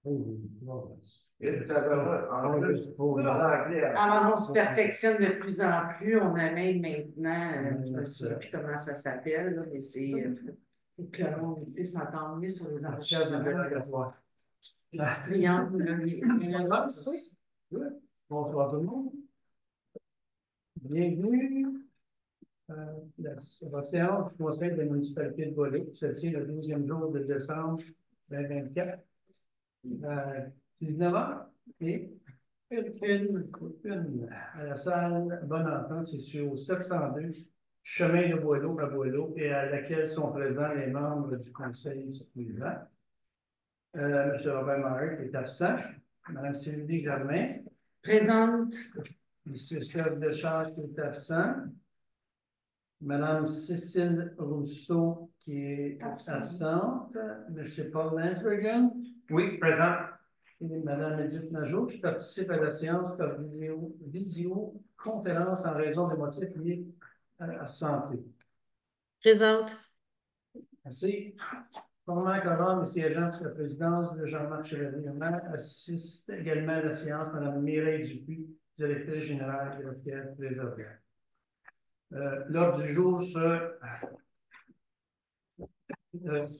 Alors, on se perfectionne de plus en plus. On a même maintenant, je ne me souviens plus comment ça s'appelle, là, mais c'est que l'on est plus entendre mieux sur les enregistrements. La triangle, Bonsoir tout le monde. Bienvenue à votre séance du Conseil de la municipalité de Boileau. Celle-ci est le 12e jour de décembre 2024. 19h et une à la salle Bonne Entente, située au 702 chemin de Boileau à Boileau et à laquelle sont présents les membres du Conseil municipal. M. Robert Maher qui est absent. Mme Sylvie Germain. Présente. M. Serge Deschamps qui est absent. Mme Cécile Rousseau qui est absente. M. Paul Lansbergen. Oui, présent. Et Mme Edith Najot qui participe à la séance par visioconférence en raison des motifs liés à la santé. Présente. Merci. Formant quorum et siégeant sur la présidence de Jean-Marc Chevalier-Maire, assiste également à la séance Mme Mireille Dupuis, directrice générale de la Fièvre des organes. L'ordre du jour se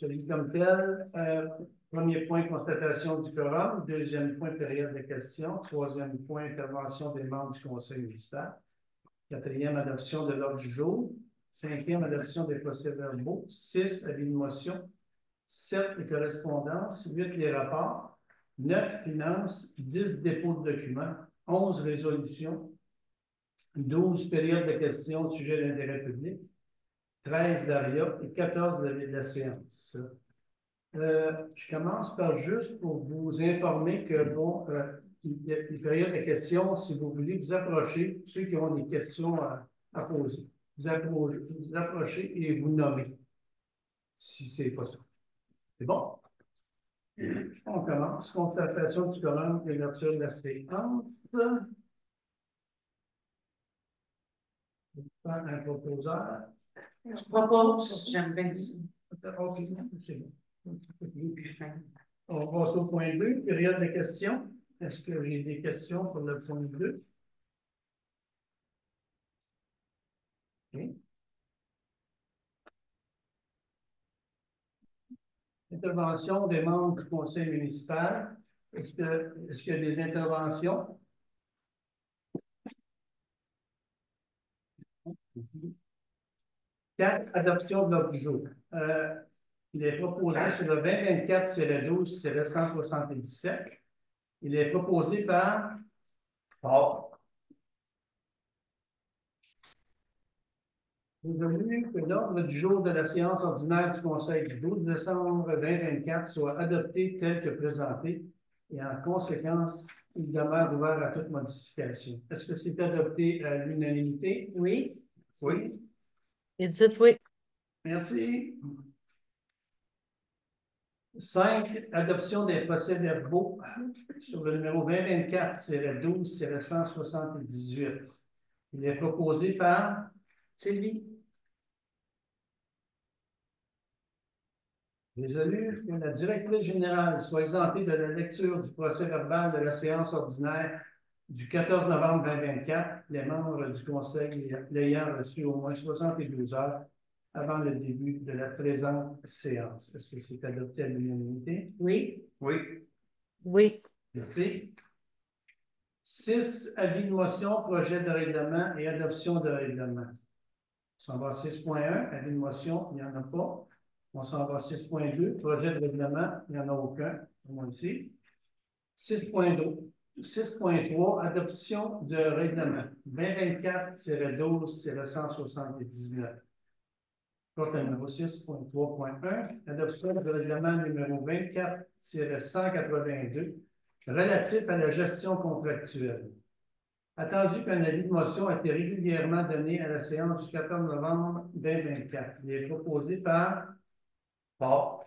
lit comme tel. Premier point, constatation du quorum. Deuxième point, période de questions. Troisième point, intervention des membres du Conseil municipal. Quatrième, adoption de l'ordre du jour. Cinquième, adoption des procès-verbaux. 6, avis de motion. 7, les correspondances. 8, les rapports. 9, finances. 10, dépôts de documents. 11, résolutions. 12, période de questions, sujet d'intérêt public. 13, l'ARIA et 14, de la séance. Je commence par juste pour vous informer que, bon, les périodes de questions, si vous voulez vous approcher, ceux qui ont des questions à poser, vous approchez et vous nommez, si c'est possible. C'est bon? On commence. Constatation du quorum et l'ouverture de la séance. Un proposeur. Je propose, j'aime bien ça. OK, c'est bon. On passe au point 2, période de questions. Est-ce que j'ai des questions pour le point 2? Okay. Intervention des membres du conseil municipal. Est-ce qu'il y a des interventions? Quatre, adoption de l'ordre du jour. Il est proposé sur le 2024-12-177. Il est proposé par Résolu que l'ordre du jour de la séance ordinaire du Conseil du 12 décembre 2024 soit adopté tel que présenté et en conséquence, il demeure ouvert à toute modification. Est-ce que c'est adopté à l'unanimité? Oui. Oui. Edith, oui. Merci. 5. Adoption des procès-verbaux sur le numéro 2024-12-178. Il est proposé par Sylvie. Résolu que la directrice générale soit exemptée de la lecture du procès-verbal de la séance ordinaire du 14 novembre 2024, les membres du Conseil l'ayant reçu au moins 72 heures avant le début de la présente séance. Est-ce que c'est adopté à l'unanimité? Oui. Oui. Oui. Merci. 6. Avis de motion, projet de règlement et adoption de règlement. On s'en va à 6.1, avis de motion, il n'y en a pas. On s'en va à 6.2, projet de règlement, il n'y en a aucun, moi ici. 6.2. 6.3, adoption de règlement 2024-12-179. Porte numéro 6.3.1, adoption de règlement numéro 24-182, relatif à la gestion contractuelle. Attendu qu'un avis de motion a été régulièrement donné à la séance du 14 novembre 2024. Il est proposé par Paul.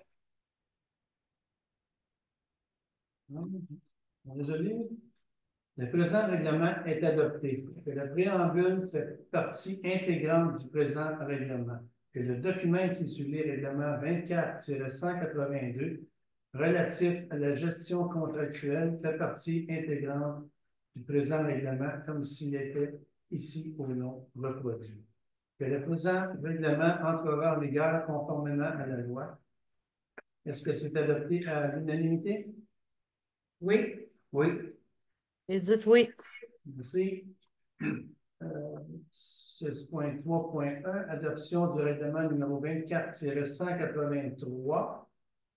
Désolé. Le présent règlement est adopté. Que le préambule fait partie intégrante du présent règlement. Que le document intitulé Règlement 24-182 relatif à la gestion contractuelle fait partie intégrante du présent règlement comme s'il était ici ou non reproduit. Que le présent règlement entrera en vigueur conformément à la loi. Est-ce que c'est adopté à l'unanimité? Oui. Oui. Edith, oui. Merci. 6.3.1, adoption du règlement numéro 24-183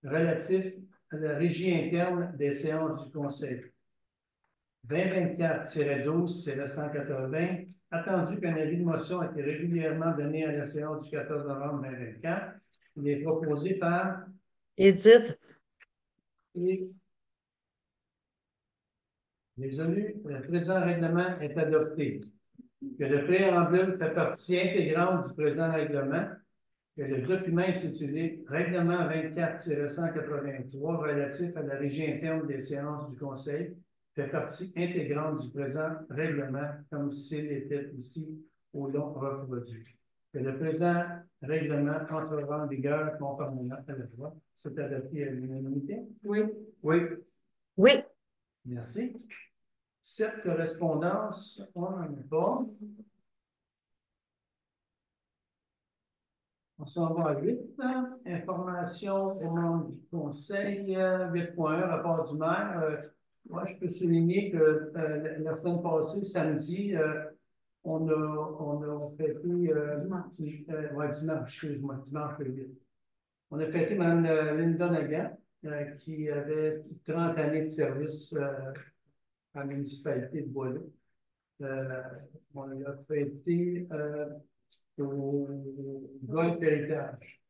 relatif à la régie interne des séances du Conseil. 2024-12-180, attendu qu'un avis de motion a été régulièrement donné à la séance du 14 novembre 2024. Il est proposé par Edith. et résolu. Le présent règlement est adopté. Que le préambule fait partie intégrante du présent règlement, que le document intitulé Règlement 24-183 relatif à la régie interne des séances du Conseil fait partie intégrante du présent règlement comme s'il était ici au long reproduit. Que le présent règlement entrera en vigueur conformément à la loi. C'est adopté à l'unanimité? Oui. Oui. Oui. Merci. Cette correspondance, on n'en a pas. On s'en va à 8. Information aux membres du Conseil. 8.1, rapport du maire. Moi, je peux souligner que la semaine passée, samedi, on a fêté dimanche, excuse-moi, dimanche le 8. On a fêté Mme Linda Nagan, qui avait 30 années de service à la municipalité de Boileau. On l'a fêté au Golf Héritage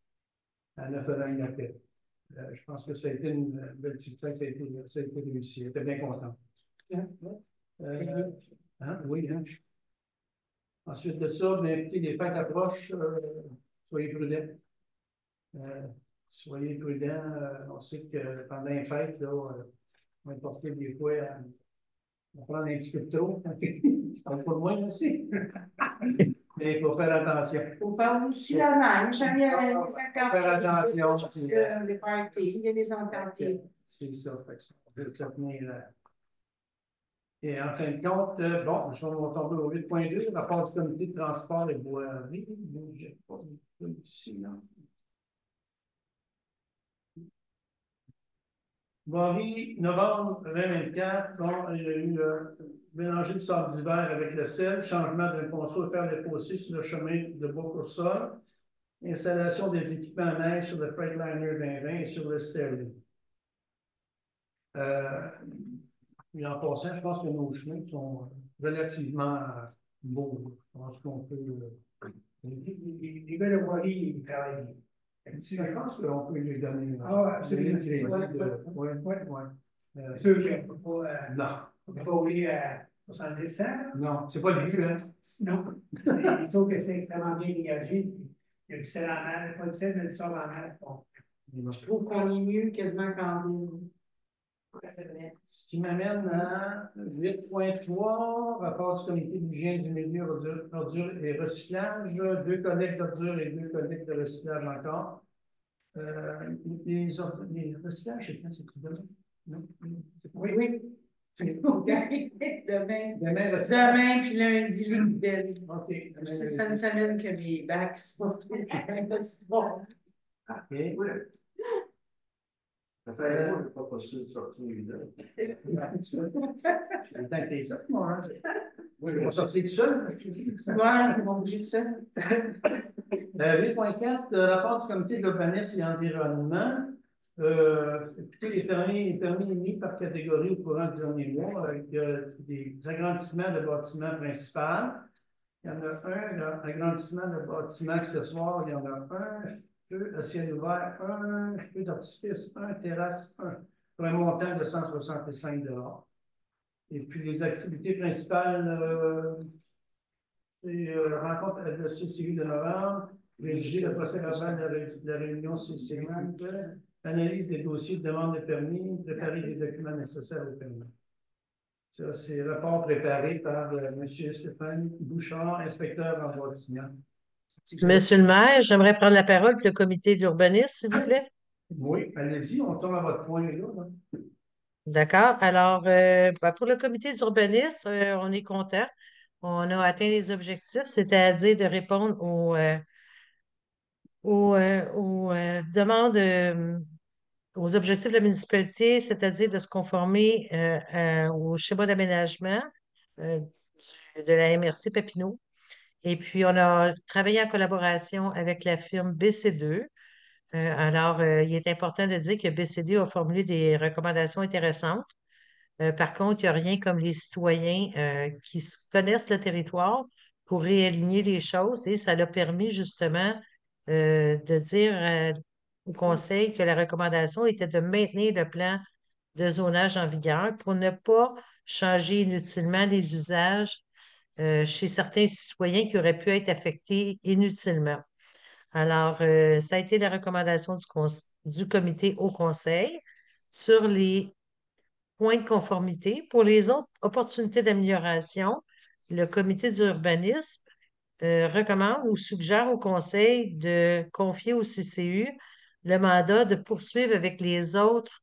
à Notre-Dame-de-la-Paix. Je pense que ça a été une belle petite fête, ça a été réussi. J'étais bien content. Oui, hein? Ensuite de ça, bien, écoutez, les fêtes approchent, soyez prudents. Soyez prudents. On sait que pendant les fêtes, là, on va porter des fois à prendre un petit peu de trop. Ça va pas loin aussi. Mais il faut faire attention. Il faut faire aussi la neige. Il y a les Faire attention. les parties, il y a les enterrés. C'est ça. On veut se tenir. Et en fin de compte, bon, je vais tomber au 8.2, rapport du comité de transport et voirie. Je n'ai pas ici, non. Voirie, novembre 2024, bon, il y a eu mélanger le sable d'hiver avec le sel, changement d'un ponceau à faire déposer sur le chemin de Beaucoursol, installation des équipements à neige sur le Freightliner 2020 et sur le Sterling. Et en passant, je pense que nos chemins sont relativement beaux. Je pense qu'on peut. Les gars de voirie, ils travaillent bien. Je pense qu'on peut lui donner absolument crédit. Oui. C'est sûr qu'il ne faut pas. Non. Il ne faut pas oublier à 70 ans. Non, c'est pas le but, hein? Non. Il faut que c'est extrêmement bien dégagé. Il y a du sel en mer, pas de sel, mais du sable en mer, c'est bon. Je trouve qu'on est mieux quasiment qu'en ligne. Ce qui m'amène à 8.3, rapport du comité d'hygiène du milieu, ordures et recyclage, 2 collectes d'ordures et 2 collectes de recyclage encore. Les recyclages, c'est quand c'est tout demain? Non? Oui. Demain, puis lundi, les belles. OK. Ça fait une semaine que mes bacs sont tous les bon. OK. Ça fait longtemps que je n'ai pas possible de sortir évidemment. Le temps que t'es ça, moi. Oui, on va sortir tout seul. Ouais, ils vont bouger de ça. 8.4, rapport du comité de l'urbanisme et environnement. Écoutez, les permis émis par catégorie au courant du dernier mois, avec des agrandissements de bâtiments principaux. Il y en a un, agrandissement de bâtiments accessoires, il y en a un. Feu à ciel ouvert, un feu d'artifice, un terrasse, un, pour un montant de 165 $. Et puis les activités principales, c'est rencontre avec le CCU de novembre, rédiger le procès verbal de la réunion CCU, analyse des dossiers de demande de permis, préparer les documents nécessaires au permis. Ça, c'est le rapport préparé par M. Stéphane Bouchard, inspecteur en bâtiment. Monsieur le maire, j'aimerais prendre la parole pour le comité d'urbanisme, s'il vous plaît. Oui, allez-y, on tombe à votre point là. D'accord. Alors, ben, pour le comité d'urbanisme, on est content. On a atteint les objectifs, c'est-à-dire de répondre aux demandes, aux objectifs de la municipalité, c'est-à-dire de se conformer au schéma d'aménagement euh, de la MRC Papineau. Et puis, on a travaillé en collaboration avec la firme BC2. Il est important de dire que BCD a formulé des recommandations intéressantes. Par contre, il n'y a rien comme les citoyens qui connaissent le territoire pour réaligner les choses et ça l'a permis justement de dire au conseil que la recommandation était de maintenir le plan de zonage en vigueur pour ne pas changer inutilement les usages chez certains citoyens qui auraient pu être affectés inutilement. Alors, ça a été la recommandation du comité au conseil sur les points de conformité. Pour les autres opportunités d'amélioration, le comité d'urbanisme recommande ou suggère au conseil de confier au CCU le mandat de poursuivre avec les autres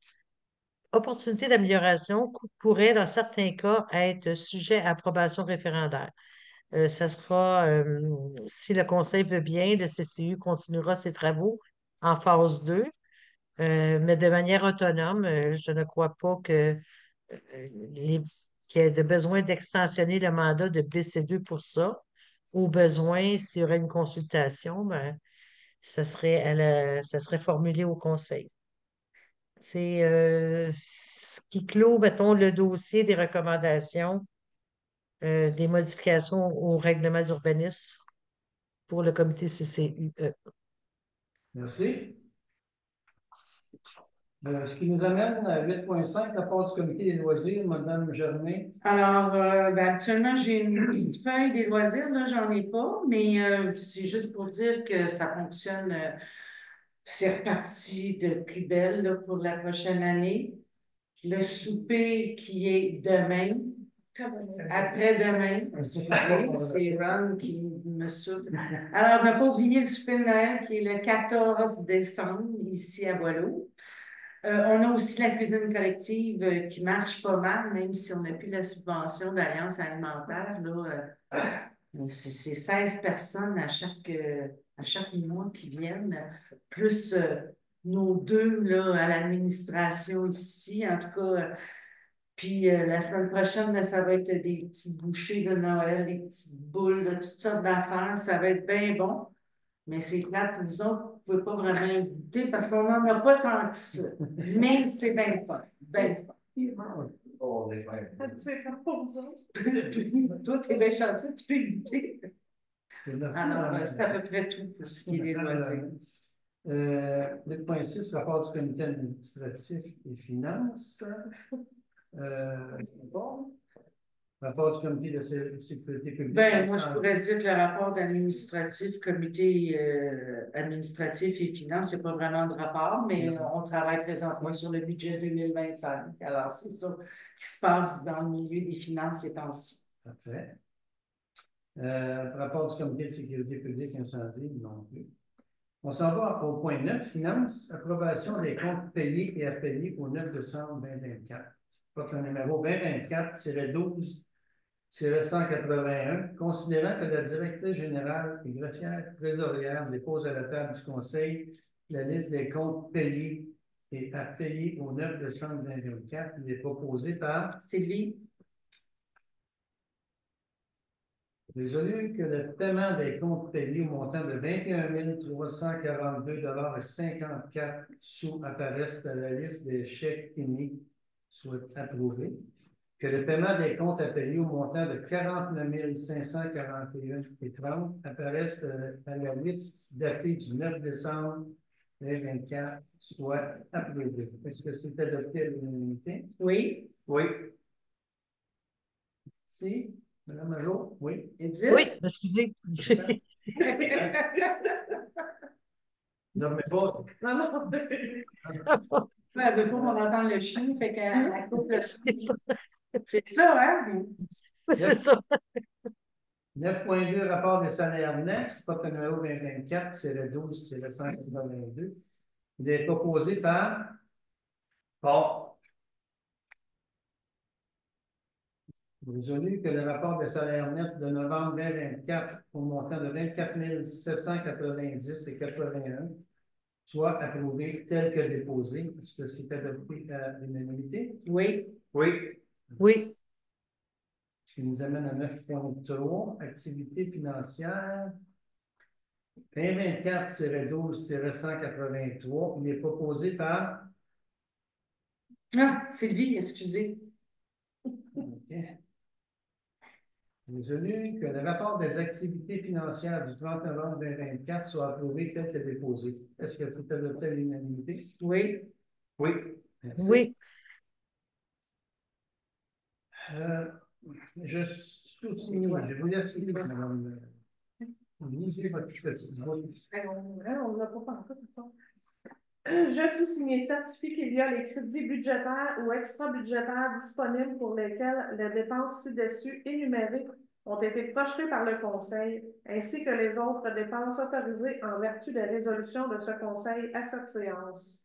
opportunités d'amélioration qui pourraient, dans certains cas, être sujet à approbation référendaire. Ça sera, si le conseil veut bien, le CCU continuera ses travaux en phase 2, mais de manière autonome. Je ne crois pas qu'il y ait de besoin d'extensionner le mandat de BC2 pour ça. Au besoin, s'il y aurait une consultation, ben, ça serait formulé au conseil. C'est ce qui clôt, mettons, le dossier des recommandations, des modifications au règlement d'urbanisme pour le comité CCUE. Merci. Ce qui nous amène à 8.5, la part du comité des loisirs, Madame Germain. Alors, actuellement, j'ai une petite feuille des loisirs, là, j'en ai pas, mais c'est juste pour dire que ça fonctionne, c'est reparti de plus belle là, pour la prochaine année. Le souper qui est demain, après-demain, c'est Ron qui me soupe. Alors, ne pas oublier le souper de Noël qui est le 14 décembre ici à Boileau. On a aussi la cuisine collective qui marche pas mal, même si on n'a plus la subvention d'Alliance alimentaire. Là, c'est 16 personnes à chaque mois qui viennent, plus nos deux là, à l'administration ici. En tout cas, puis la semaine prochaine, là, ça va être des petites bouchées de Noël, des petites boules, de toutes sortes d'affaires. Ça va être bien bon. Mais c'est plate pour vous autres, vous ne pouvez pas vraiment y goûter parce qu'on n'en a pas tant que ça. Mais c'est bien fun. Bien fun. Oh, on est bien. C'est pas pour vous autres. Toi, tu es bien chanceux, tu peux y goûter. Alors, c'est à peu près tout pour ce qui est des loisirs. 8.6, rapport du comité administratif et finances. Bon. Rapport du comité de sécurité publique. Ben, moi, je pourrais dire que le rapport d'administratif, comité administratif et finances, il n'y a pas vraiment de rapport, mais on travaille présentement sur le budget 2025. Alors, c'est ça qui se passe dans le milieu des finances ces temps-ci. Parfait. Rapport du comité de sécurité publique incendie, non plus. On s'en va au point 9, finances, approbation des comptes payés et à payer au 9 décembre 2024. Donc, le numéro 2024-12-181, considérant que la directrice générale et greffière trésorière dépose à la table du Conseil la liste des comptes payés et à payer au 9 décembre 2024, il est proposé par Sylvie? Résolu que le paiement des comptes payés au montant de 21 342,54 sous apparaissent à la liste des chèques émis soit approuvé. Que le paiement des comptes à payer au montant de 49 541,30 apparaissent à la liste datée du 9 décembre 2024 soit approuvé. Est-ce que c'est adopté à l'unanimité? Oui. Oui. Si. Madame Majot, oui. Edith? Oui, excusez. Non, mais pas. Non, non. Elle veut pas qu'on entende le chien, fait qu'elle coupe le son. C'est ça. C'est ça, hein? Oui, c'est ça. 9.2, rapport des salaires nets, code numéro 2024, c'est le 12, c'est le 182. Il est proposé par Paul. Résolu que le rapport de salaire net de novembre 2024 au montant de 24 790,81 soit approuvé tel que déposé. Est-ce que c'est adopté à l'unanimité? Oui. Oui. Oui. Ce qui nous amène à 9.3, activité financière. 2024-12-183, il est proposé par. Ah, Sylvie, excusez. OK. Résolu que le rapport des activités financières du 30 novembre 2024 soit approuvé tel que déposé. Est-ce que c'est adopté à l'unanimité? Oui. Oui. Merci. Oui. Je soutiens, je vous laisse lire, madame. Lisez votre petit mot. On n'a pas parlé de ça. Je sous-signe certifie qu'il y a les crédits budgétaires ou extra-budgétaires disponibles pour lesquels les dépenses ci-dessus énumérées ont été projetées par le Conseil, ainsi que les autres dépenses autorisées en vertu des résolutions de ce Conseil à cette séance.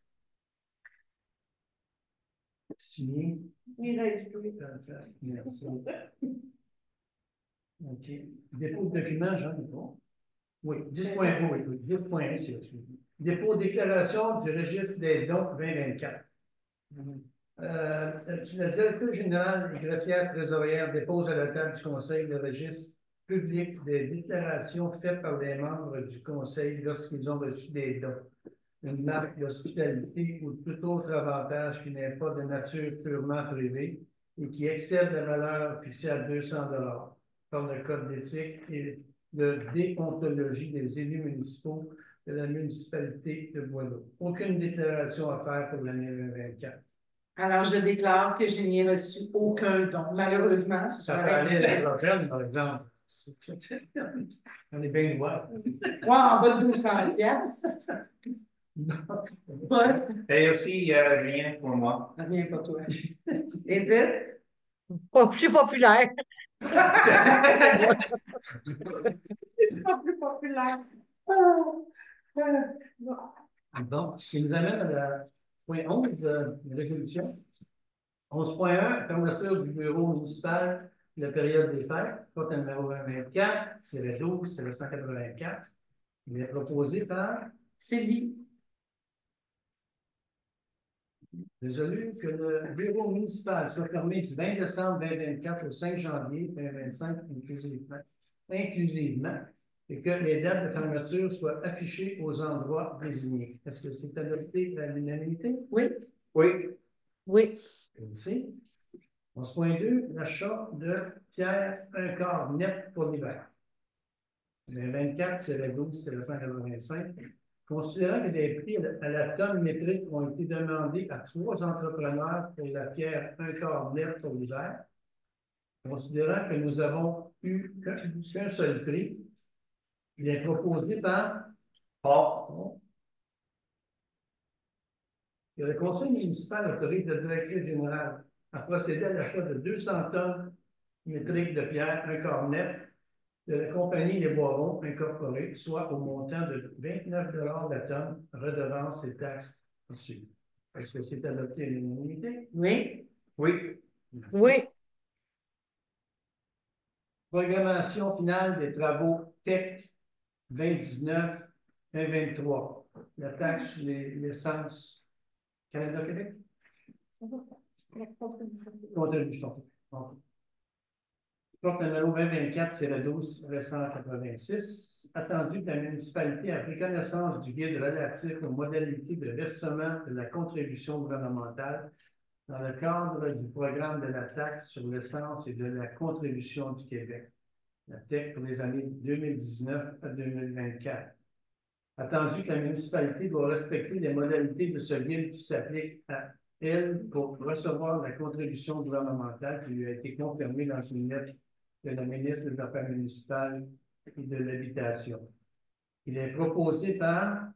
Signé. Merci. Merci. OK. Dépôt de documents, j'en ai pas. Oui, 10.1, oui, 10.1, c'est là-dessus. Dépôt de déclaration du registre des dons 2024. La directrice générale et greffière trésorière dépose à la table du Conseil le registre public des déclarations faites par les membres du Conseil lorsqu'ils ont reçu des dons, une marque d'hospitalité ou tout autre avantage qui n'est pas de nature purement privée et qui excède la valeur fixée à 200 $ par le Code d'éthique et de déontologie des élus municipaux de la municipalité de Boileau. Aucune déclaration à faire pour l'année 2024. Alors, je déclare que je n'ai reçu aucun don. Malheureusement, Ça peut aller à la prochaine, par exemple. On est bien loin. Ouais, en bas de 200 piastres. Ouais. Et aussi, il n'y a rien pour moi. Rien pour toi. Edith? Pas plus populaire. Pas plus populaire. Donc, ce qui nous amène à la point 11 de la résolution. 11.1, fermeture du bureau municipal de la période des fêtes, code numéro 24, c'est le 12, c'est le 184. Il est proposé par Sylvie? résolu que le bureau municipal soit fermé du 20 décembre 2024 au 5 janvier 2025 inclusivement et que les dates de fermeture soient affichées aux endroits désignés. Est-ce que c'est adopté à l'unanimité? Oui. Oui. Oui. Merci. 11.2, l'achat de pierre un quart net pour l'hiver. Le 24, c'est le 12, c'est le 185. Considérant que des prix à la tonne métrique ont été demandés à 3 entrepreneurs pour la pierre un quart net pour l'hiver, considérant que nous avons eu qu'un seul prix, il est proposé par Paul. Le conseil municipal autorise la directrice générale à procéder à l'achat de 200 tonnes métriques de pierre un quart net de la compagnie Les Boirons Incorporée, soit au montant de 29 $ la tonne, redevances et taxes reçues. Est-ce que c'est adopté à l'unanimité? Oui. Oui. Oui. Programmation finale des travaux TEC 2019-2023. La taxe sur l'essence Canada-Québec? Contribution. Porte numéro 2024, c'est le 12 186. Attendu que la municipalité a pris connaissance du guide relatif aux modalités de versement de la contribution gouvernementale dans le cadre du programme de la taxe sur l'essence et de la contribution du Québec, la TEC pour les années 2019 à 2024. Attendu que la municipalité doit respecter les modalités de ce guide qui s'applique à elle pour recevoir la contribution gouvernementale qui lui a été confirmée dans une lettre de la ministre des Affaires municipales et de l'Habitation. Il est proposé par.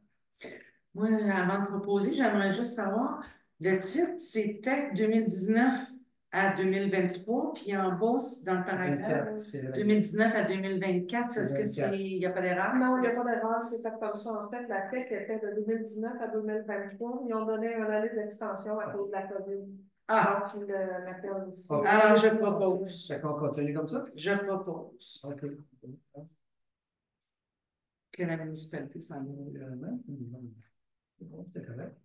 Moi, avant de proposer, j'aimerais juste savoir, le titre, c'est TEC 2019 à 2023, puis en bas, dans le 24, paragraphe, c'est vrai. 2019 à 2024, est-ce que 24. il n'y a pas d'erreur? Non, il n'y a pas d'erreur, c'est fait comme ça. En fait, la TEC était de 2019 à 2023. Ils ont donné un année d'extension à cause de la COVID. Ah, Donc, ils l'appellent ici. Ok. alors je propose. Ça qu'on continue comme ça? Je propose OK. que la municipalité s'en aille. C'est bon, c'est correct.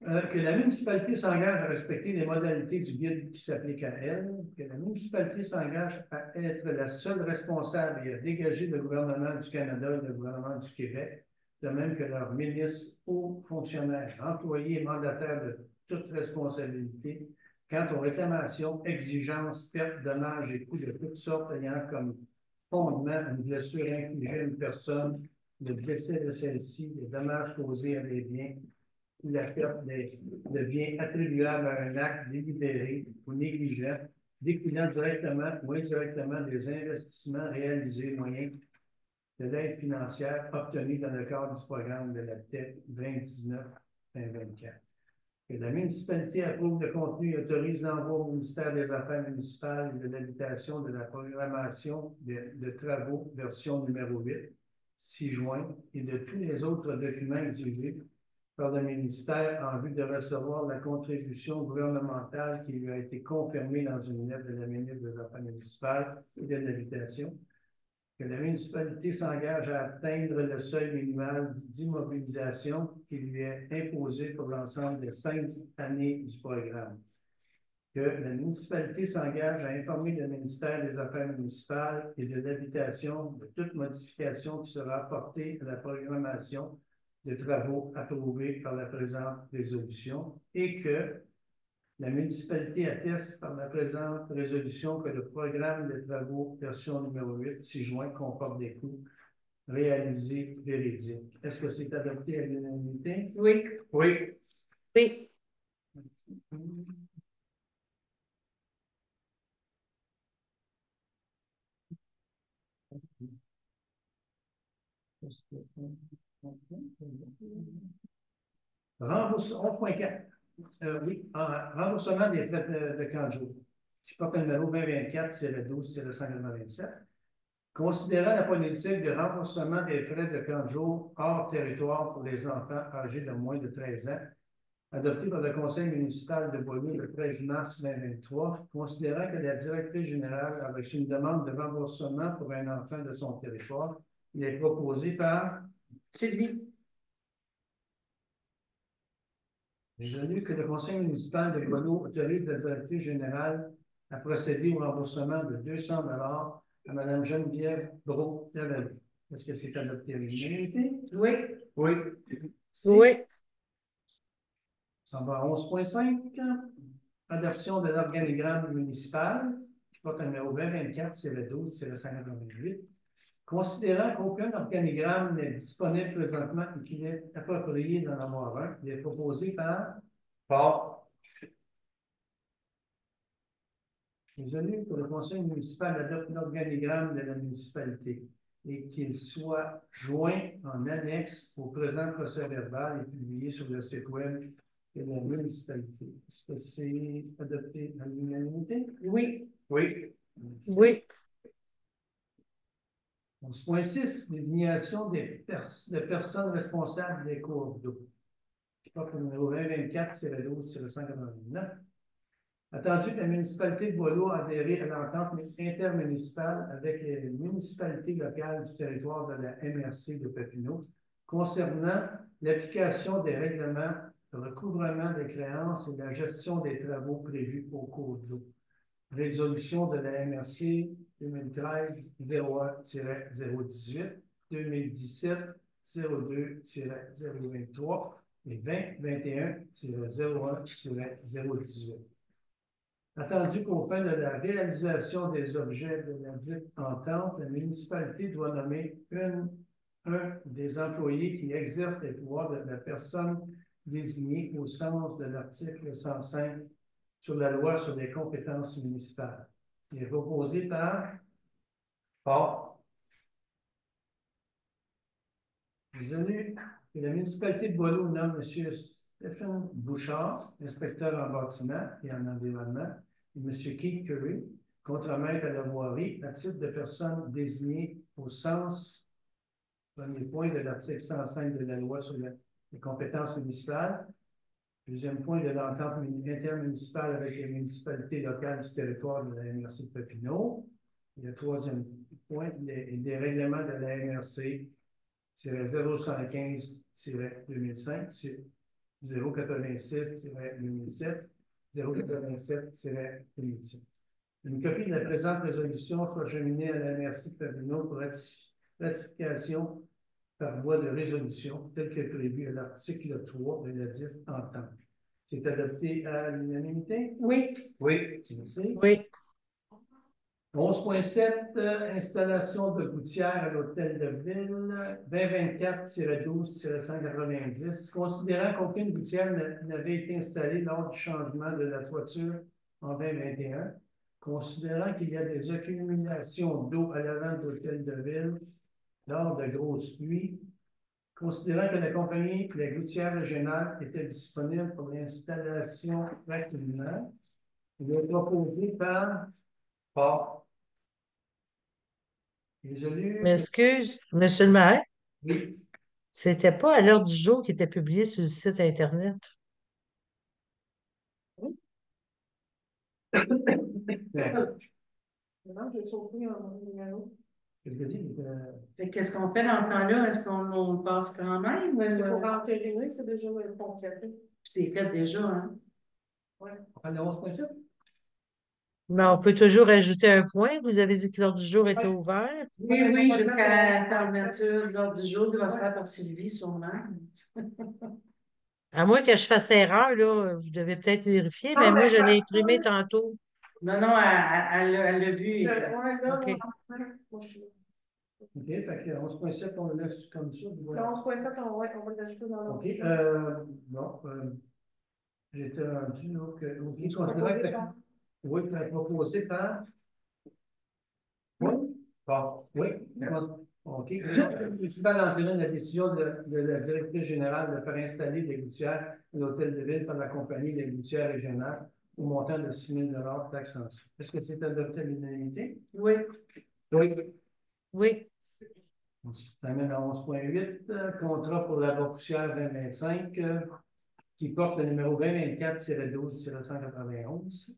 Que la municipalité s'engage à respecter les modalités du guide qui s'applique à elle, que la municipalité s'engage à être la seule responsable et à dégager le gouvernement du Canada et le gouvernement du Québec, de même que leurs ministres, hauts fonctionnaires, employés et mandataires de toute responsabilité quant aux réclamations, exigences, pertes, dommages et coûts de toutes sortes ayant comme fondement une blessure infligée à une personne, le décès de celle-ci, les dommages causés à des biens, ou la perte de biens attribuables à un acte délibéré ou négligent, découlant directement ou indirectement des investissements réalisés moyens de l'aide financière obtenue dans le cadre du programme de la TEC 2019-2024. Que la municipalité approuve le contenu et autorise l'envoi au ministère des Affaires municipales et de l'Habitation de la programmation de travaux, version numéro 8, 6 juin, et de tous les autres documents exigés par le ministère en vue de recevoir la contribution gouvernementale qui lui a été confirmée dans une lettre de la ministre des Affaires municipales et de l'Habitation, que la municipalité s'engage à atteindre le seuil minimal d'immobilisation qui lui est imposé pour l'ensemble des 5 années du programme. Que la municipalité s'engage à informer le ministère des Affaires municipales et de l'Habitation de toute modification qui sera apportée à la programmation de travaux approuvés par la présente résolution et que la municipalité atteste par la présente résolution que le programme de travaux version numéro 8, 6 juin, comporte des coûts réalisés véridiques. Est-ce que c'est adopté à l'unanimité? Oui. Oui. Oui. Remboursement, 11.4. Oui, remboursement des frais de camp de jour. Si porte le numéro 2024, c'est le 12, c'est le 197. Considérant la politique de remboursement des frais de camp de jour hors territoire pour les enfants âgés de moins de 13 ans, adopté par le Conseil municipal de Beaulieu le 13 mars 2023, considérant que la directrice générale a reçu une demande de remboursement pour un enfant de son territoire, il est proposé par Sylvie. Résolu que le Conseil municipal de Beaulieu autorise la directrice générale à procéder au remboursement de 200 $ à Mme Geneviève Brault-Lavallee. Est-ce que c'est adopté à l'unanimité? Oui. Oui. Oui. Ça va à 11.5. Adoption de l'organigramme municipal, qui porte le numéro 2024, c'est le 12, c'est le 528. Considérant qu'aucun organigramme n'est disponible présentement et qu'il est approprié d'en avoir un, il est proposé par Paul. Résolu que le conseil municipal adopte l'organigramme de la municipalité et qu'il soit joint en annexe au présent procès-verbal et publié sur le site web de la municipalité. Est-ce que c'est adopté à l'unanimité? Oui. Oui. Oui. 11.6, désignation de personnes responsables des cours d'eau. Je crois que le numéro 2024, c'est le 12, c'est le 189. Attendu que la municipalité de Boileau a adhéré à l'entente intermunicipale avec les municipalités locales du territoire de la MRC de Papineau concernant l'application des règlements de recouvrement des créances et la gestion des travaux prévus au cours d'eau. Résolution de la MRC 2013-01-018, 2017-02-023 et 2021-01-018. Attendu qu'au fin de la réalisation des objets de la dite entente, la municipalité doit nommer un des employés qui exerce les pouvoirs de la personne désignée au sens de l'article 105 sur la loi sur les compétences municipales. Il est proposé par Paul. Résolu que la municipalité de Boileau nomme M. Stéphane Bouchard, inspecteur en bâtiment et en environnement, et M. Keith Curry, contremaître à la voirie, à titre de personne désignée au sens, premier point, de l'article 105 de la loi sur les compétences municipales. Deuxième point, de l'entente intermunicipale avec les municipalités locales du territoire de la MRC de Papineau. Et le troisième point, des règlements de la MRC 075-2005, 086-2007, 087-2007. Une copie de la présente résolution sera cheminée à la MRC de Papineau pour ratification par voie de résolution, telle que prévue à l'article 3 de la dite entente. C'est adopté à l'unanimité? Oui. Oui. Merci. Oui. 11.7, installation de gouttière à l'hôtel de ville, 2024-12-190. Considérant qu'aucune gouttière n'avait été installée lors du changement de la toiture en 2021, considérant qu'il y a des accumulations d'eau à l'avant de l'hôtel de ville lors de grosses pluies, considérant que la compagnie La Gouttière Régionale était disponible pour l'installation rapidement, il est proposé par Paul. résolu. M'excuse, monsieur le maire, Oui. c'était pas à l'heure du jour qui était publié sur le site Internet. Non, j'ai sauté un numéro. Qu'est-ce qu'on fait dans ce temps-là? Est-ce qu'on le passe quand même? C'est pour entériner, c'est déjà complété. C'est fait déjà, hein? Oui. On prend le 11.7? Mais on peut toujours ajouter un point. Vous avez dit que l'heure du jour était ouvert. Oui, oui, jusqu'à la fermeture de l'ordre du jour qui va se faire par Sylvie, sûrement. À moins que je fasse erreur, là, vous devez peut-être vérifier, mais Non, moi, mais je l'ai imprimé tantôt. Non, non, elle l'a vu. Ouais, là, OK. moi, je suis là. OK, fait que 11.7, on le laisse comme ça. Le 11.7, on va l'ajouter dans OK, l'ordre. bon, j'étais rendu, donc, OK, Proposé par- oui, proposé par, oui, Paul. oui, OK. Le municipal a entraîné la décision de la directrice générale de faire installer des gouttières à l'hôtel de ville par la compagnie des gouttières régionales au montant de 6 000 $ taxe en dessous. Est-ce que c'est adopté à l'unanimité? Oui. Oui. Oui. On s'amène à 11.8, contrat pour la poussière 2025, qui porte le numéro 2024-12-191.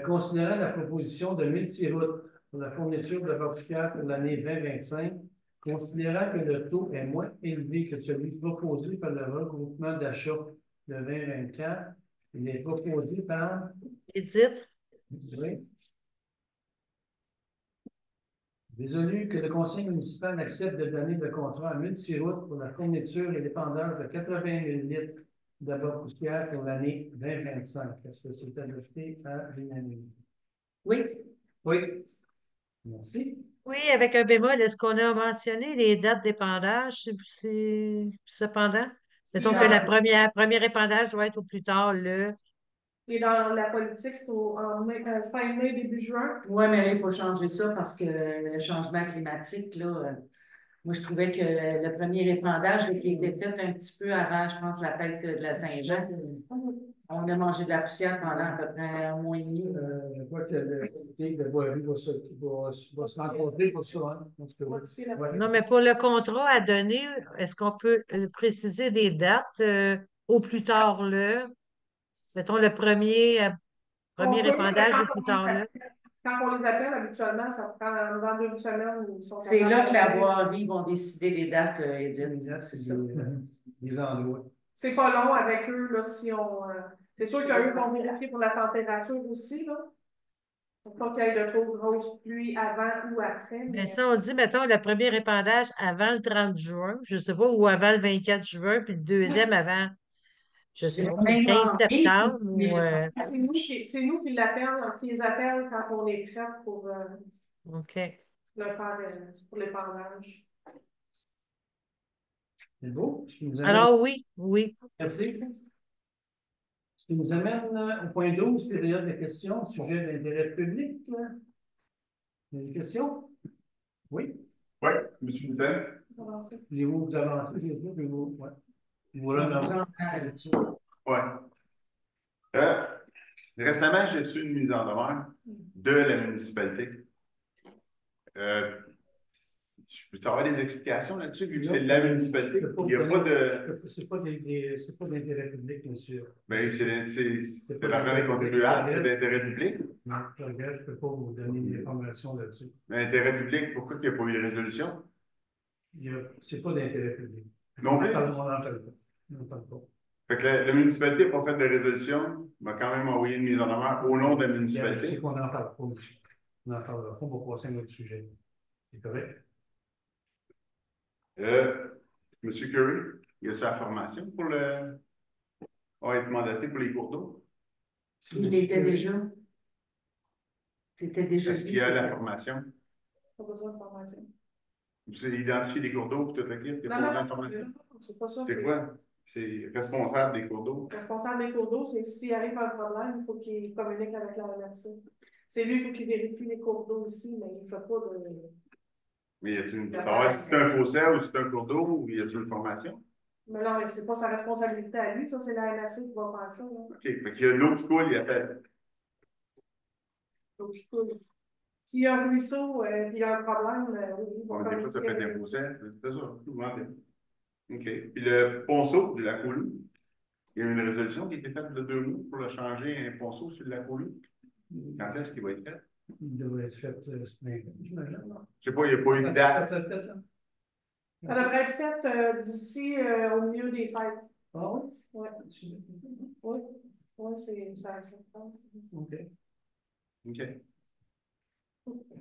Considérant la proposition de multiroute pour la fourniture de poussière pour l'année 2025, considérant que le taux est moins élevé que celui proposé par le regroupement d'achat de 2024, il est proposé par... Edith? Oui. Résolu que le conseil municipal accepte de donner le contrat à Multiroute pour la fourniture et l'épandage de 80 000 litres d'abat poussière pour l'année 2025. Est-ce que c'est adopté à l'unanimité? Oui. Oui. Merci. Oui, avec un bémol, est-ce qu'on a mentionné les dates d'épandage? Cependant, mettons que la première épandage doit être au plus tard le. Et dans la politique, c'est fin mai, début juin. Oui, mais là, il faut changer ça parce que le changement climatique, là, moi, je trouvais que le premier épandage là, qui était fait un petit peu avant, je pense, la fête de la Saint-Jean, on a mangé de la poussière pendant à peu près un mois et demi. Je vois que le comité de voirie va se rencontrer pour ça. Hein? Ouais. Non, mais pour le contrat à donner, est-ce qu'on peut préciser des dates au plus tard le, mettons le premier On peut, mais épandage au plus tard le? quand on les appelle, habituellement, ça prend dans 2 semaines. Ils sont C'est capables là que la de- voirie vont décider des dates, Edith. C'est ça. Les endroits. C'est pas long avec eux, là, si on. C'est sûr qu'eux vont vérifier pour la température aussi, là. Pour pas qu'il y ait de trop grosses pluies avant ou après. Mais ça, on dit, mettons, le premier épandage avant le 30 juin, je ne sais pas, ou avant le 24 juin, puis le deuxième avant, je ne sais pas, le Même 15 en mai, septembre, ou. C'est nous qui l'appellent, qui les appellent quand on est prêt pour OK. le faire pour l'épandage. C'est beau? Ce qui nous amène... Alors, oui, oui. Merci. Ce qui nous amène au point 12, période de questions, sujet d'intérêt public. Il y a des questions? Oui. Oui, M. Boutin. Avancer. Voulez-vous vous avancer? Ouais. Voilà, On vous non. entend d'habitude. Ouais. Récemment, j'ai reçu une mise en demeure de la municipalité. Je peux avoir des explications là-dessus, vu que c'est la municipalité. Il n'y a pas de. C'est pas d'intérêt public, monsieur. Ben, c'est pas l'argent des contribuables, c'est d'intérêt public. Non, je regarde, je ne peux pas vous donner des informations là-dessus. L'intérêt public, pourquoi il n'y a pas eu de résolution? C'est pas d'intérêt public. Non plus. On n'en parle pas. On n'en parle pas. Fait que la municipalité n'a pas fait de résolution, m'a quand même envoyé une mise en demeure au nom de la Je municipalité. sais qu'on n'en parle pas. On n'en parlera pas. On va passer à un autre sujet. C'est correct? Monsieur Curry, il y a sa formation pour le. Va être mandaté pour les cours d'eau. Il était déjà. C'était déjà. Est-ce qu'il y a la formation? Pas besoin de formation. Vous avez identifié des cours d'eau pour toute l'équipe? Il n'y a pas besoin de formation? C'est pas ça. C'est quoi? C'est responsable des cours d'eau. Responsable des cours d'eau, c'est s'il arrive un problème, il faut qu'il communique avec la MRC. C'est lui, il faut qu'il vérifie les cours d'eau aussi, mais il ne fait pas de. Mais y a-t-il une. Savoir si c'est un fossé ou si c'est un cours d'eau ou y a-t-il une formation? Mais non, c'est pas sa responsabilité à lui, ça, c'est la MRC qui va faire ça. Là. OK. Fait qu'il y a de l'eau qui coule, il y a fait. Donc, s'il y a un ruisseau et il y a un problème, oui, il va Bon, des fois, ça peut être communiquer. un fossé. C'est ça, souvent. OK. Puis le ponceau de la coulée, il y a une résolution qui a été faite de 2 mois pour le changer un ponceau sur la coulée. Quand est-ce qu'il va être fait? Il devrait être fait ce matin, j'imagine. Je sais pas, il n'y a pas eu de date. Ça devrait être fait d'ici au milieu des fêtes. Ah oui? Oui. Oui. Oui, c'est ça. OK. OK.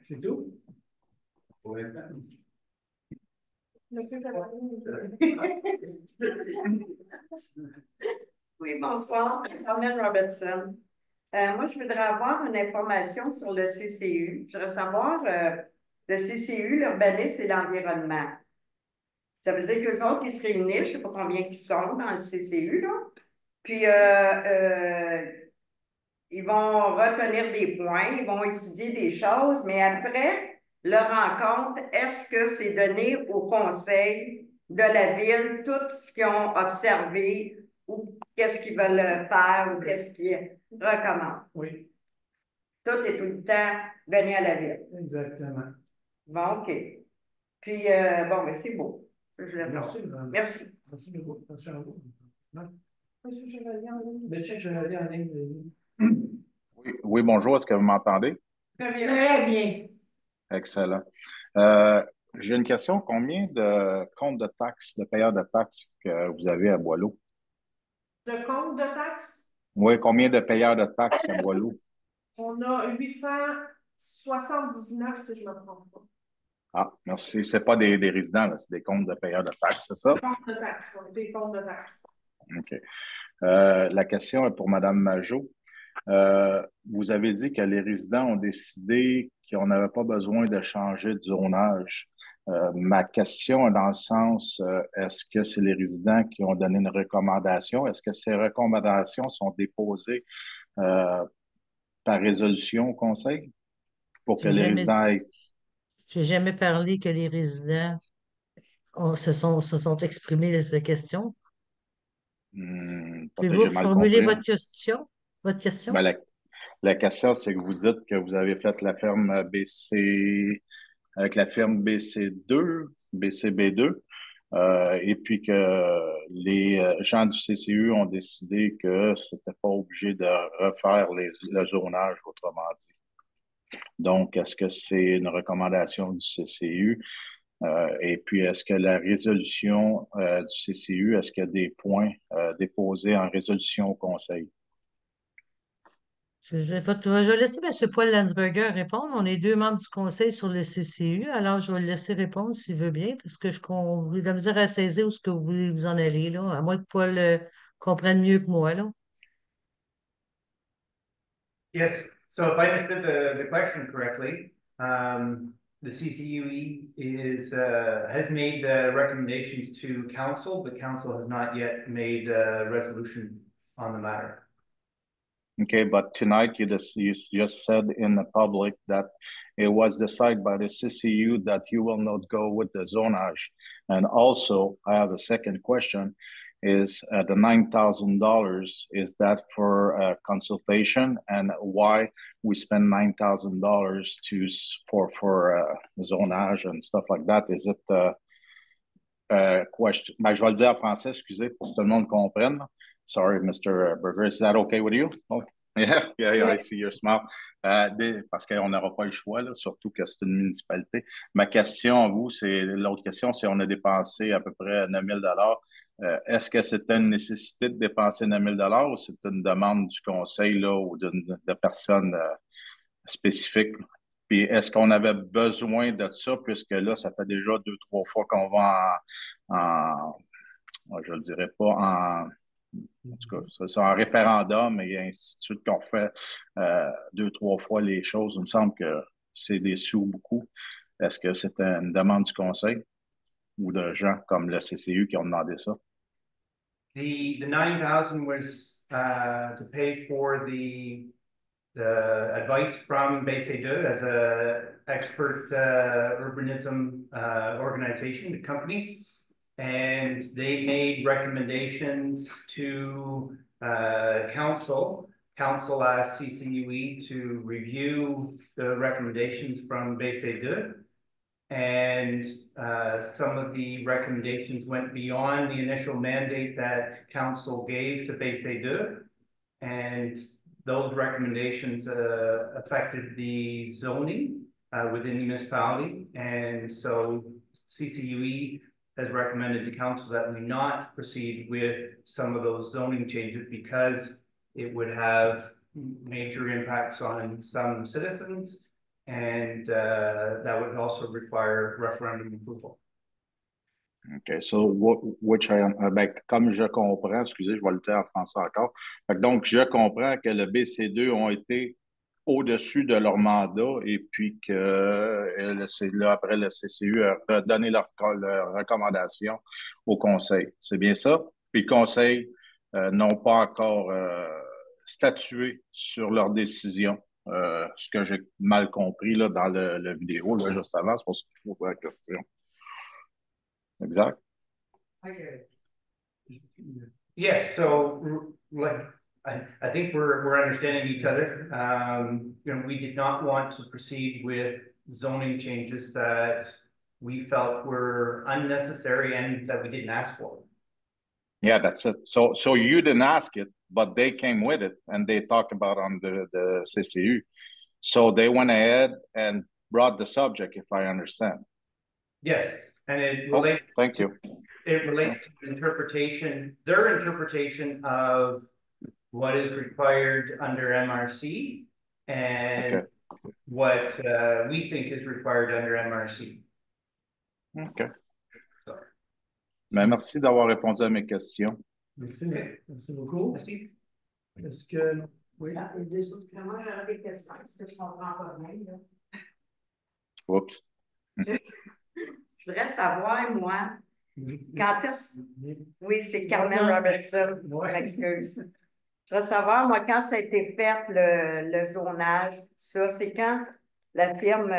C'est tout? Pour l'instant. Le plus Oui, bonsoir. Carmen Robertson. Moi, je voudrais avoir une information sur le CCU. Je voudrais savoir, le CCU, l'urbanisme et l'environnement. Ça veut dire qu'eux autres, ils se réunissent, je ne sais pas combien ils sont dans le CCU, là. Puis, ils vont retenir des points, ils vont étudier des choses, mais après leur rencontre, est-ce que c'est donné au conseil de la ville tout ce qu'ils ont observé ou qu'est-ce qu'ils veulent faire ou qu'est-ce qu'ils recommandent? Oui. Tout est tout le temps donné à la ville. Exactement. Bon, OK. Puis, bon, mais c'est beau. Je laisse Merci. Merci. Merci beaucoup. Merci à vous. Monsieur Chevalier en ligne. Monsieur Chevalier en ligne. Oui, bonjour, est-ce que vous m'entendez? Très bien. Excellent. J'ai une question. Combien de comptes de taxes, de payeurs de taxes que vous avez à Boileau? Le compte de taxes, Oui, combien de payeurs de taxes à Boileau? on a 879, si je ne me trompe pas. Ah, merci. Ce n'est pas des résidents, là, c'est des comptes de payeurs de taxes, c'est ça? Des comptes de taxes, oui, des comptes de taxes. OK. La question est pour Mme Majot. Vous avez dit que les résidents ont décidé qu'on n'avait pas besoin de changer de zonage. Ma question est dans le sens, est-ce que c'est les résidents qui ont donné une recommandation? Est-ce que ces recommandations sont déposées par résolution au conseil pour que les résidents aient... J'ai jamais parlé que les résidents se sont exprimés de cette question. Peut-être Pouvez-vous j'ai mal formuler compris. votre question? Ben, la question, c'est que vous dites que vous avez fait la ferme BC avec la firme BC2, BCB2, et puis que les gens du CCU ont décidé que c'était pas obligé de refaire le zonage, autrement dit. Donc, est-ce que c'est une recommandation du CCU? Et puis, est-ce que la résolution du CCU, est-ce qu'il y a des points déposés en résolution au conseil? Je vais laisser M. Paul Landsberger répondre. On est 2 membres du conseil sur le CCU, alors je vais le laisser répondre s'il veut bien, parce que j'ai de la misère à saisir où ce que vous voulez vous en aller, là, à moins que Paul comprenne mieux que moi, là. Yes, so if I understood the question correctly, the CCUE has made recommendations to council, but council has not yet made a resolution on the matter. Okay, but tonight you just said in the public that it was decided by the CCU that you will not go with the zonage. And also, I have a second question. is the $9,000, is that for consultation, and why we spend $9,000 for zonage and stuff like that? Is it question? Ben, je vais le dire en français, excusez, pour que tout le monde comprenne. Sorry, Mr. Berger, is that okay with you? Oh. Yeah, I see your smile. Parce qu'on n'aura pas le choix, là, surtout que c'est une municipalité. Ma question à vous, l'autre question, c'est on a dépensé à peu près 9 000 Est-ce que c'était une nécessité de dépenser 9 000 ou c'est une demande du conseil là, ou de personnes spécifiques? Puis est-ce qu'on avait besoin de ça, puisque là, ça fait déjà 2-3 fois qu'on va je ne le dirais pas en tout cas, c'est un référendum et ainsi de suite qu'on fait 2-3 fois les choses. Il me semble que c'est des sous beaucoup. Est-ce que c'était une demande du conseil ou de gens comme le CCU qui ont demandé ça? The 9,000 was to pay for the advice from BC2 as a expert urbanism organization, the company. And they made recommendations to council. Council asked CCUE to review the recommendations from BC2. And some of the recommendations went beyond the initial mandate that council gave to BC2. And those recommendations affected the zoning within the municipality. And so CCUE has recommended to council that we not proceed with some of those zoning changes because it would have major impacts on some citizens, and that would also require referendum approval. OK, so comme je comprends, excusez, je vais le dire en français encore. Donc, je comprends que le BC2 ont été au-dessus de leur mandat et puis que là, après le CCU a donné leur recommandation au conseil. C'est bien ça? Puis le conseil n'ont pas encore statué sur leur décision. Ce que j'ai mal compris là, dans le vidéo, là, juste avant, c'est pour ça que je pose la question. Exact? Yes, so like I think we're understanding each other. We did not want to proceed with zoning changes that we felt were unnecessary and that we didn't ask for. Yeah, that's it. So you didn't ask it, but they came with it and they talked about on the CCU. So they went ahead and brought the subject, if I understand. Yes, and it relates. Thank you. It relates to interpretation, their interpretation of what is required under MRC and what we think is required under MRC. OK. Mais merci d'avoir répondu à mes questions. Merci, merci beaucoup. Merci. Est-ce que... Oui. Moi, j'aurais des questions, parce que je comprends pas bien. Oups. Je voudrais savoir, moi, quand est-ce... Oui, c'est Carmen Robertson, m'excuse. Je voudrais savoir, moi, quand ça a été fait, le zonage, tout ça, c'est quand la firme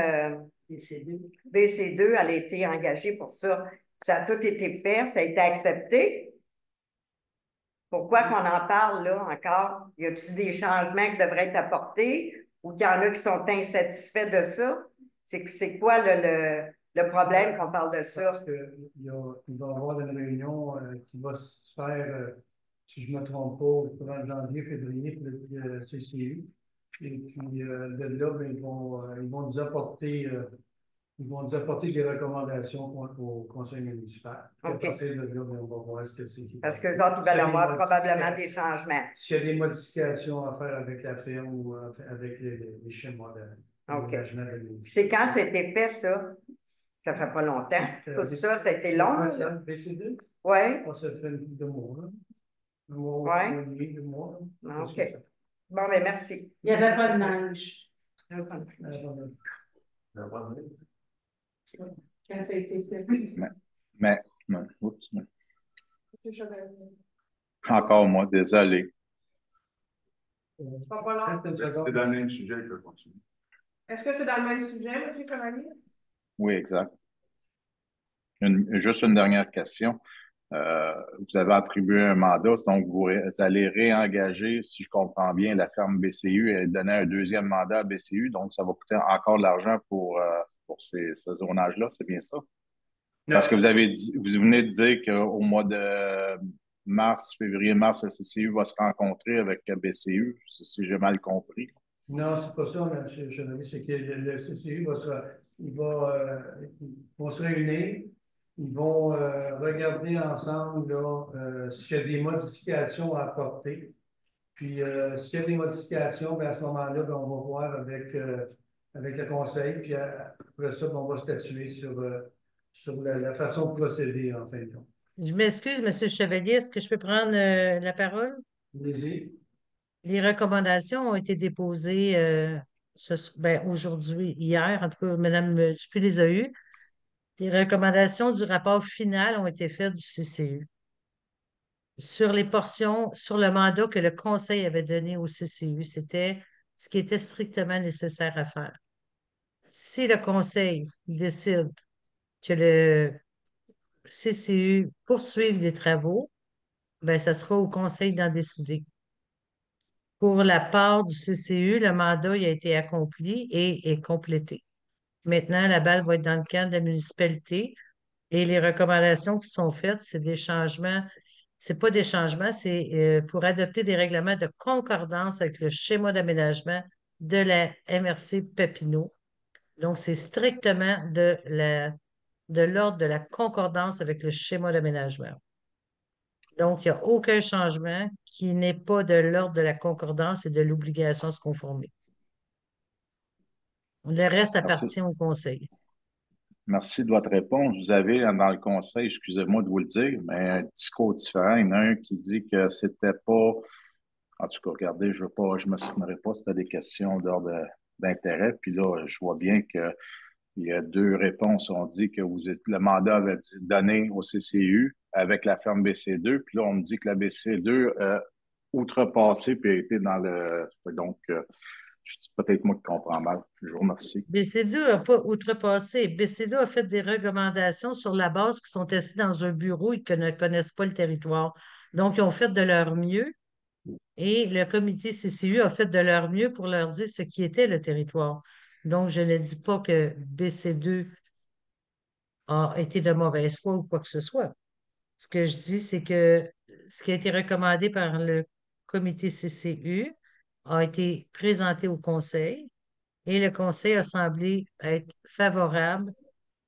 BC2 elle a été engagée pour ça. Ça a tout été fait, ça a été accepté. Pourquoi qu'on en parle là encore? Y a-t-il des changements qui devraient être apportés ou qu'il y en a qui sont insatisfaits de ça? C'est quoi le problème qu'on parle de ça? Parce qu'il va y avoir une réunion qui va se faire, si je ne me trompe pas, au courant de janvier, février, pour le CCU. Et puis de là, ben, ils vont nous apporter des recommandations au conseil municipal. OK. À partir de là, on va voir ce que c'est. Parce qu'eux autres, ils veulent avoir probablement des changements. S'il y a des modifications à faire avec la firme ou avec les schémas d'aménagement de l'université. C'est quand c'était fait, ça? Ça fait pas longtemps. Tout ça, ça a été long. BC2? Oui. Ça fait une couple de mois, là. Un mois, Ouais. un mois et demi, 2 mois. Là. OK. Bon, bien, merci. Il n'y avait pas de neige. Il n'y avait pas de neige. Quand ça a été fait. Oups. Encore moi, désolé. Pas long. C'est dans le même sujet que je continue. Est-ce que c'est dans le même sujet, M. Chevalier? Oui, exact. Juste une dernière question. vous avez attribué un mandat, donc vous allez réengager, si je comprends bien, la ferme BCU et donner un deuxième mandat à BCU, donc ça va coûter encore de l'argent pour ce zonage-là, c'est bien ça? Parce que vous venez de dire qu'au mois de mars, février-mars, la CCU va se rencontrer avec la BCU, si j'ai mal compris. Non, c'est pas ça, M. Chevalier, c'est que le CCU ils vont se réunir, ils vont regarder ensemble là, s'il y a des modifications à apporter. Puis s'il y a des modifications, bien, à ce moment-là, bien, on va voir avec le conseil, puis après ça, bien, on va statuer sur la façon de procéder, en fin de compte. Je m'excuse, M. Chevalier, est-ce que je peux prendre la parole? Allez-y. Les recommandations ont été déposées ben, aujourd'hui, hier, en tout cas, Mme Dupuis les a eues. Les recommandations du rapport final ont été faites du CCU sur les portions, sur le mandat que le Conseil avait donné au CCU. C'était ce qui était strictement nécessaire à faire. Si le Conseil décide que le CCU poursuive des travaux, ben, ça sera au Conseil d'en décider. Pour la part du CCU, le mandat il a été accompli et est complété. Maintenant, la balle va être dans le camp de la municipalité et les recommandations qui sont faites, c'est des changements. C'est pas des changements, c'est pour adopter des règlements de concordance avec le schéma d'aménagement de la MRC Papineau. Donc, c'est strictement de l'ordre de la concordance avec le schéma d'aménagement. Donc, il n'y a aucun changement qui n'est pas de l'ordre de la concordance et de l'obligation à se conformer. Le reste Merci. appartient au conseil. Merci de votre réponse. Vous avez dans le conseil, excusez-moi de vous le dire, mais un discours différent. Il y en a un qui dit que c'était pas. En tout cas, regardez, je me signerai pas, c'était des questions d'ordre d'intérêt. Puis là, je vois bien qu'il y a deux réponses. On dit que le mandat avait été donné au CCU avec la ferme BC2. Puis là, on me dit que la BC2 a outrepassé puis a été dans le. Donc, je dis peut-être moi qui comprends mal. Je vous remercie. BC2 n'a pas outrepassé. BC2 a fait des recommandations sur la base qui sont assis dans un bureau et qui ne connaissent pas le territoire. Donc, ils ont fait de leur mieux et le comité CCU a fait de leur mieux pour leur dire ce qui était le territoire. Donc, je ne dis pas que BC2 a été de mauvaise foi ou quoi que ce soit. Ce que je dis, c'est que ce qui a été recommandé par le comité CCU a été présenté au conseil et le conseil a semblé être favorable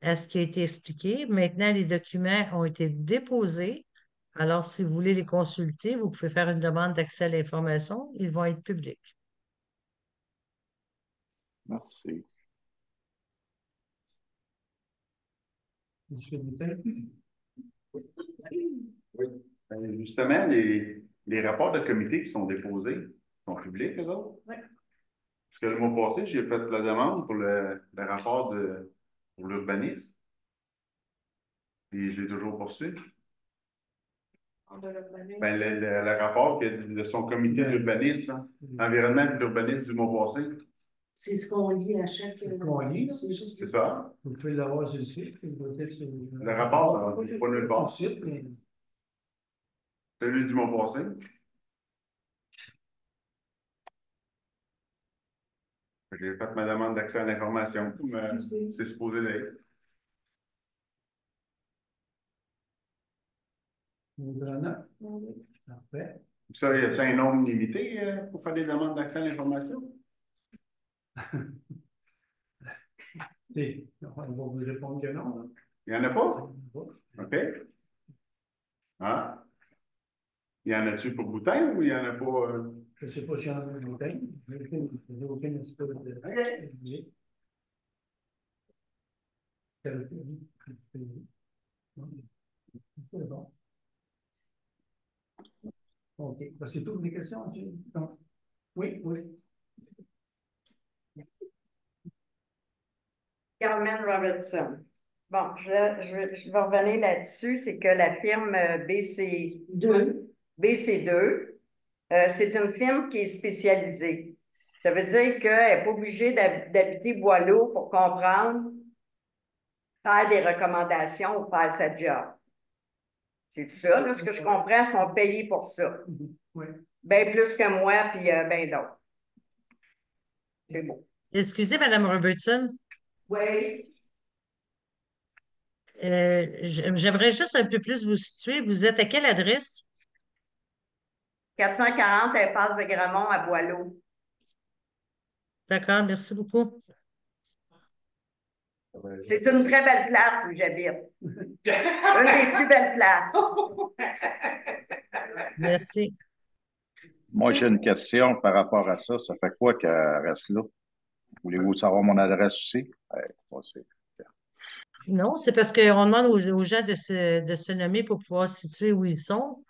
à ce qui a été expliqué. Maintenant, les documents ont été déposés. Alors, si vous voulez les consulter, vous pouvez faire une demande d'accès à l'information. Ils vont être publics. Merci. Monsieur Boutin? Oui. Justement, les rapports de comité qui sont déposés sont publics, eux autres? Oui. Parce que le mois passé, j'ai fait la demande pour le rapport pour l'urbanisme. Et je l'ai toujours poursuivi. Ben, le rapport de son comité d'urbanisme, environnement et d'urbanisme du mois passé. C'est ce qu'on lit à chaque. C'est ça. Vous pouvez l'avoir sur le site. Le rapport, je ne sais pas nulle part. Celui du mois passé. J'ai fait ma demande d'accès à l'information, comme c'est supposé d'être. Parfait. Ça, y a-t-il un nombre limité pour faire des demandes d'accès à l'information? On va vous répondre que non. Là. Il n'y en a pas? OK. Ah. Il y en a-tu pour Boutin ou il n'y en a pas? Je ne sais pas si il y en a pour Boutin. Je n'ai aucun espèce de. OK. C'est bon. OK. C'est toutes les questions, monsieur? Non. Oui, oui. Carmen Robertson. Bon, je vais revenir là-dessus, c'est que la firme BC2, c'est une firme qui est spécialisée. Ça veut dire qu'elle n'est pas obligée d'habiter Boileau pour comprendre, faire des recommandations ou faire sa job. C'est tout ça, là, ce que je comprends, sont payés pour ça. Oui. Bien plus que moi, puis bien d'autres. C'est beau. Excusez, Madame Robertson. Oui. J'aimerais juste un peu plus vous situer. Vous êtes à quelle adresse? 440 impasse de Gramont à Boileau. D'accord, merci beaucoup. C'est une très belle place où j'habite. Une des plus belles places. Merci. Moi, j'ai une question par rapport à ça. Ça fait quoi qu'elle reste là? Voulez-vous savoir mon adresse aussi? Non, c'est parce qu'on demande aux gens de se nommer pour pouvoir se situer où ils sont.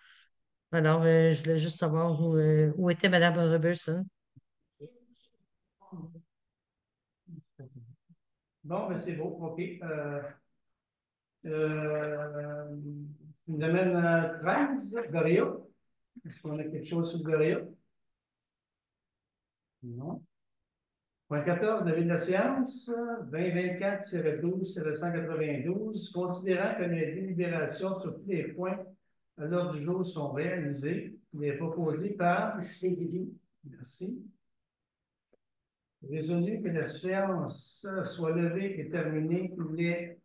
Alors, je voulais juste savoir où était Mme Robertson. Bon, ben c'est beau, OK. Une domaine 13, Goria. Est-ce qu'on a quelque chose sur Goria? Non. Point 14, David de la séance, 2024-12-192, considérant que les délibérations sur tous les points à l'ordre du jour sont réalisées, il est proposé par Sylvie. Merci. Résolu que la séance soit levée et terminée, il est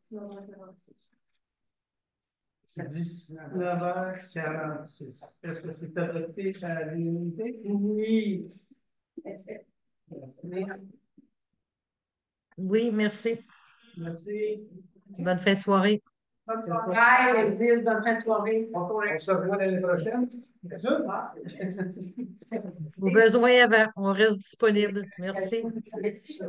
19h46. Est-ce que c'est adopté à l'unanimité? Oui. Oui, merci. Merci. Bonne fin de soirée. Bonne soirée. Bye, Exil, bonne fin de soirée. On se revoit l'année prochaine. Bien sûr. Au besoin avant, on reste disponible. Merci. Merci.